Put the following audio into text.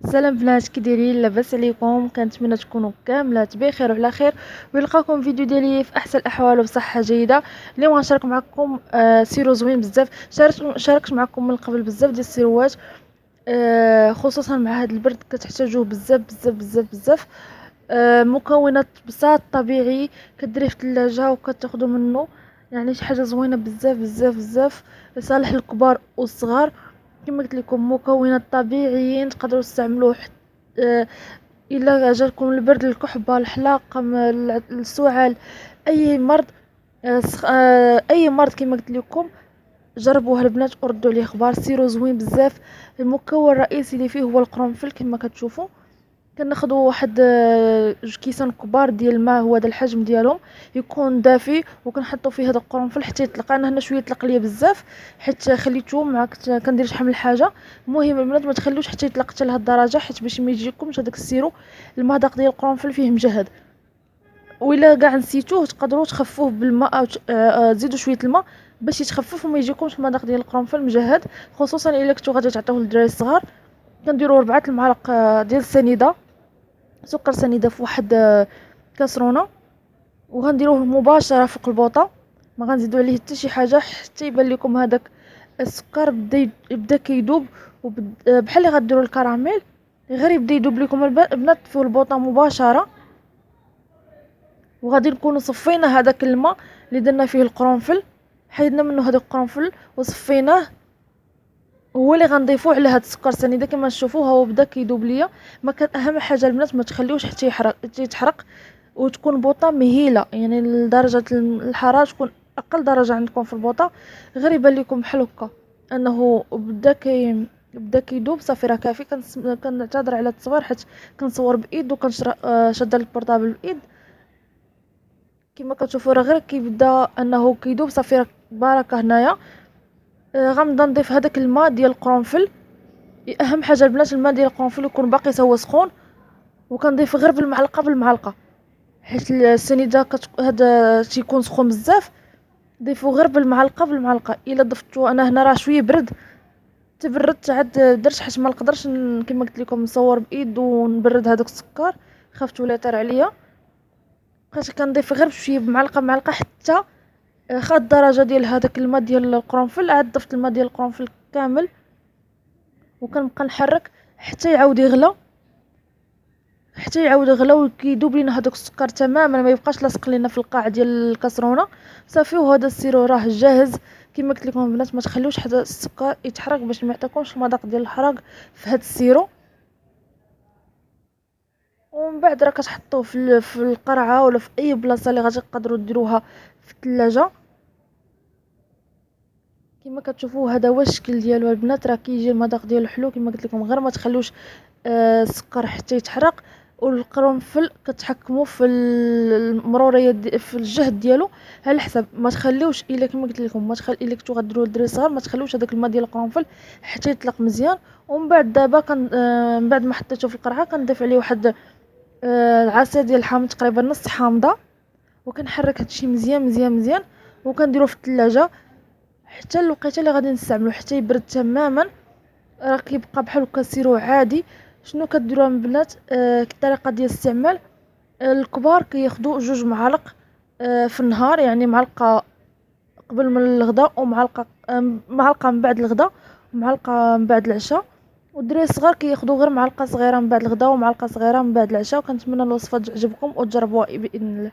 سلام بنات، كي دايرين؟ لاباس عليكم؟ كنتمنى تكونوا كاملات بخير وعلى خير، ونلقاكم فيديو ديالي في احسن الاحوال وبصحه جيده. اليوم غنشارك معكم سيرو زوين بزاف. شاركت معكم من قبل بزاف ديال السيروات، خصوصا مع هذا البرد كتحتاجوه بزاف بزاف بزاف بزاف. مكونات بساط طبيعي، كديريه في الثلاجه وكتاخذوا منه، يعني شي حاجه زوينه بزاف بزاف بزاف لصالح الكبار والصغار. كما قلت لكم مكونات طبيعيين تقدروا تستعملوه آه، الا جاكم البرد، الكحبه، الحلاقه، السعال، اي مرض. اي مرض كما قلت لكم جربوها البنات وردوا لي اخبار. سيرو زوين بزاف. المكون الرئيسي اللي فيه هو القرنفل كما كتشوفوا. كناخذوا واحد جوج كيسان كبار ديال الماء، هو هذا الحجم ديالهم، يكون دافي، وكنحطوا فيه هذا القرنفل حتى يطلق. انا هنا شويه طلق ليا بزاف حيت خليته معاك، كندير شحال من حاجه. المهم البنات ما تخلوش حتى يطلق حتى لهاد الدرجه، حيت باش ما يجيكمش هذاك السيرو المذاق ديال القرنفل فيه مجهد. وإلا كاع نسيتوه تقدروا تخفوه بالماء، أو تزيدوا شويه الماء باش يتخفف وما يجيكمش المذاق ديال القرنفل مجهد، خصوصا الا كنتو غادي تعطيوه للدراري الصغار. كنديروا 4 المعالق ديال السنيده، سكر سنيده في واحد كاسرونه، وغنديروه مباشره فوق البوطه. ما غنزيدوا عليه حتى شي حاجه حتى يبان لكم هذاك السكر يبدا كيذوب، بحال اللي غديروا الكراميل، غير يبدا يذوب لكم البنات في البوطه مباشره. وغادي نكونوا صفينا هذاك الماء اللي درنا فيه القرنفل، حيدنا منه هذاك القرنفل وصفيناه، هو اللي غنضيفوه على هاد السكر سنيده. كما تشوفوا هو بدا كيذوب ليا. ما كان اهم حاجه البنات ما تخليوش حتى يتحرق، وتكون بوطه مهيله، يعني درجه الحراره تكون اقل درجه عندكم في البوطه، غير يبان لكم بحال هكا انه بدا كيذوب. صافي راه كافي. كنعتذر على التصوير حيت كنصور بايد شاده البورطابل بايد. كما كتشوفوا راه غير كيبدا انه كيذوب، صافي راه بركه هنايا. غنبدا نضيف هذاك الماء ديال القرنفل. اهم حاجه البنات الماء ديال القرنفل يكون باقي هو سخون، وكنضيف غير بالمعلقه حيت السنيده هذا تيكون سخون بزاف. ضيفوا غير بالمعلقه. الا ضفتو، انا هنا راه شويه برد، تبردت عاد درت حيت ما نقدرش كما قلت لكم نصور بايد ونبرد هذاك السكر، خفت ولا طار عليا. بقيت كنضيف غير بشويه بمعلقه حتى خد الدرجه ديال هذاك الماء ديال القرنفل. عاد ضفت الماء ديال القرنفل كامل، وكنبقى نحرك حتى يعاود يغلى وكيذوب لينا هذاك السكر تماما، ما يبقاش لاصق لينا في القاع ديال الكاسرونه. صافي وهذا السيرو راه جاهز. كما قلت لكم البنات ما تخلوش حتى السكر يتحرق باش ما يعطيكمش المذاق ديال الحراق في هذا السيرو. ومن بعد راه كتحطوه في القرعه ولا في اي بلاصه اللي غادي تقدروا ديروها في الثلاجه. كما كتشوفوا هذا هو الشكل ديالو البنات، راه كيجي المذاق ديالو حلو. كما قلت لكم غير ما تخلوش السكر حتى يتحرق. والقرنفل كتحكموا في المروريه في الجهد ديالو على حسب. ما تخليوش الا كما قلت لكم الا كنتو غديروا للدراري الصغار ما تخلوش هذاك الماء ديال القرنفل حتى يطلق مزيان. ومن بعد دابا من بعد ما حطيته في القرعه كنضيف عليه واحد العصير ديال الحامض، تقريبا نص حامضه، وكنحرك هادشي مزيان مزيان مزيان، وكنديرو في الثلاجه حتى الوقيته اللي غادي نستعملو حتى يبرد تماما. راه كيبقى بحال هكا سيرو عادي. شنو كديروا البنات؟ الطريقه ديال الاستعمال، الكبار كياخذوا 2 معالق في النهار، يعني معلقه قبل من الغداء، ومعلقه معلقه من بعد الغداء، ومعلقه من بعد العشاء. والدراري الصغار كياخذوا غير معلقه صغيره من بعد الغداء ومعلقه صغيره من بعد العشاء. وكنتمنى الوصفه تعجبكم وتجربوها باذن الله.